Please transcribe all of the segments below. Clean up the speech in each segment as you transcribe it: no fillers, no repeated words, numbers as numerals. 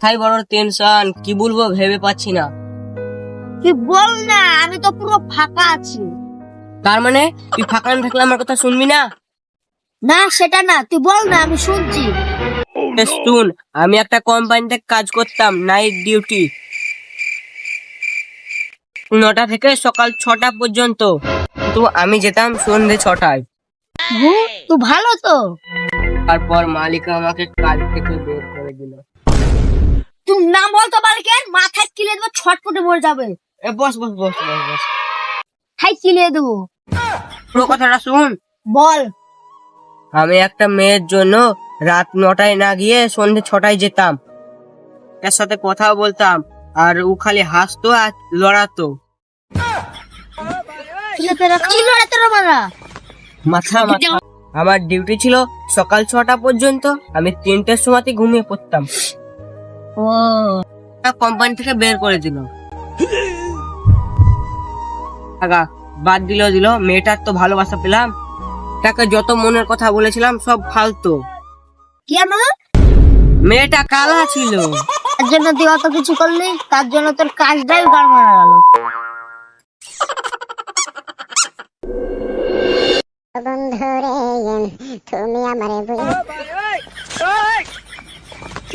মাথায় বড় টেনশন, কি বলবো ভেবে পাচ্ছি না। তুই বল না, আমি তো পুরো ফাঁকা আছি। তার মানে তুই ফাঁকা না থাকলে আমার কথা শুনবি না? না সেটা না, তুই বল না, আমি শুনছি। শুন, আমি একটা কোম্পানিতে কাজ করতাম, নাইট ডিউটি, 9টা থেকে সকাল 6টা পর্যন্ত। তো আমি যেতাম সন্ধ্যে 6টায়। তুই ভালো তো। তারপর মালিক আমাকে কাজ থেকে বের করে দিল। তুই নাম বলতো মালিকের, মাথায় কিলে দেবো, ছটপটে মরে যাবে। বস বস বস বস বস, হাই কিলে দেবো। পুরো কথাটা শুন। বল। আমি একটা মেয়ের জন্য রাত 9টায় না গিয়ে সন্ধ্যে 6টায় যেতাম, তার সাথে কথাও বলতাম, আর ও খালি হাসতো আর লড়াতো। মাথা মাথা। আমার ডিউটি ছিল সকাল 6টা পর্যন্ত, আমি 3টের সময়তে ঘুমিয়ে পড়তাম। ও কোম্পানি থেকে বের করে দিল। আগা বাদ দিল, মেয়েটার তো ভালোবাসা পেলাম, তাকে যত মনের কথা বলেছিলাম সব ফালতু। কেন? মেয়েটা কালা ছিল। তার জন্য তুই অত কিছু করলি, তার জন্য তোর কাজটাই গাড় মারা গেল।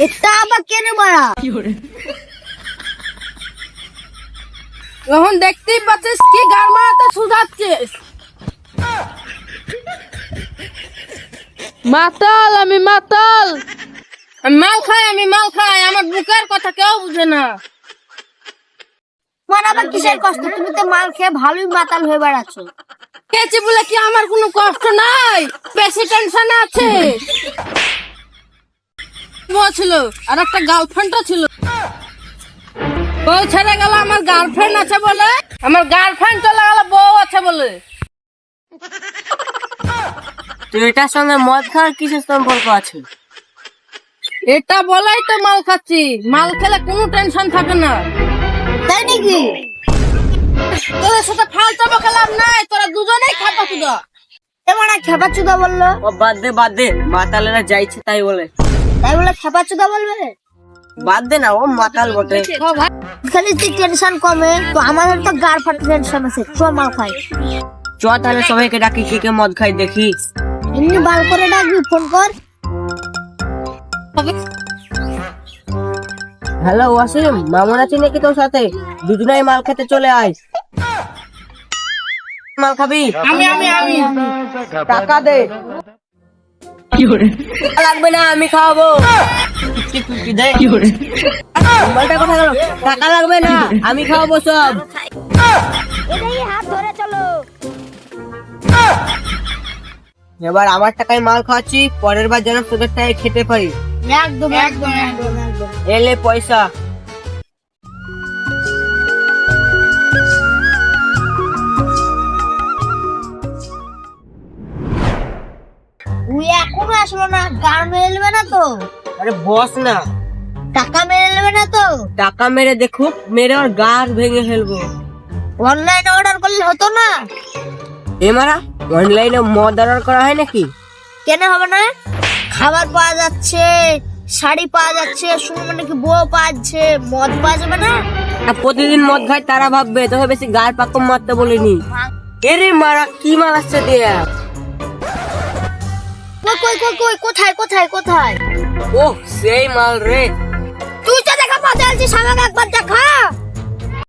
এটা আবার কেন মারা? এখন দেখতেই পাচ্ছিস কি গার মারাতে সুধাচ্ছিস। মাতাল, আমি মাতাল, মাল খাই, আমার বুকের কথা কেউ বুঝে না। তোমার আবার কিসের কষ্ট? তুমি তো মাল খেয়ে ভালোই মাতাল হয়ে বেড়াচ্ছ। খেয়েছি বলে কি আমার কোনো কষ্ট নাই? বেশি টেনশন আছে। বউ ছিল আর একটা গার্লফ্রেন্ডও ছিল। বউ ছেড়ে গেল, আমার গার্লফ্রেন্ড আছে বলে। আমার গার্লফ্রেন্ড চলে গেল, বউ আছে বলে। তো এটার সঙ্গে মদ খাওয়ার কিসের সম্পর্ক আছে? এটা বলাই তো মাল খাচ্ছি। মাল খেলে কোনো টেনশন থাকে না। তাই নাকি? তোদের সাথে ফালতু বকালাম নাই, তোরা দুজনেই খাতা চুদা। এবার খেপা চুদা বললো। ও বাদ দে, মাতালেরা যাইছে তাই বলে। তাই বলে খেপা চুদা বলবে? বাদ দে না, ও মাতাল বটে। খালি তুই টেনশন কমে তো, আমাদের তো গার ফাটা টেনশন আছে। চ মাল খাই। চ তাহলে সবাইকে ডাকি, কে কে মদ খাই দেখি। এমনি বাল করে ডাকবি, ফোন কর। হ্যালো ওয়াসিম, মামুন আছে নাকি তোর সাথে? দুজনেই মাল খেতে চলে আয়। মাল খাবি? আমি টাকা দে। লাগবে না, আমি খাওয়াবো। 50-50 দে। মালটা কোথায় গেল? টাকা লাগবে না, আমি খাওয়াবো সব। এটাই হাত ধরে চলো। এবার আমার টাকায় মাল খাওয়াচ্ছি, পরের বার যেন তোদের টাকায় খেতে পারি। একদম একদম একদম একদম। এলে পয়সা। তুই এখনো আসলো না? গান মেরে নেবে না তো? আরে বস না, টাকা মেরে নেবে না তো? টাকা মেরে দেখুক, মেরে ওর গার ভেঙে ফেলবো। অনলাইনে অর্ডার করলে হতো না? এমারা অনলাইনে মদ অর্ডার করা হয় নাকি? কেন হবে না? খাবার পাওয়া যাচ্ছে, শাড়ি পাওয়া যাচ্ছে, শুনবো নাকি বউ পাওয়া যাচ্ছে, মদ পাওয়া যাবে না? আর প্রতিদিন মদ খাই তারা ভাববে তোকে বেশি গার পাকম মারতে বলিনি। এরে মারা কি মাল আসছে দিয়া। কই কই কই কই, কোথায় কোথায় কোথায়? ও সেই মাল রে। তুই তো দেখা পাতে আছিস, আমাকে একবার দেখা।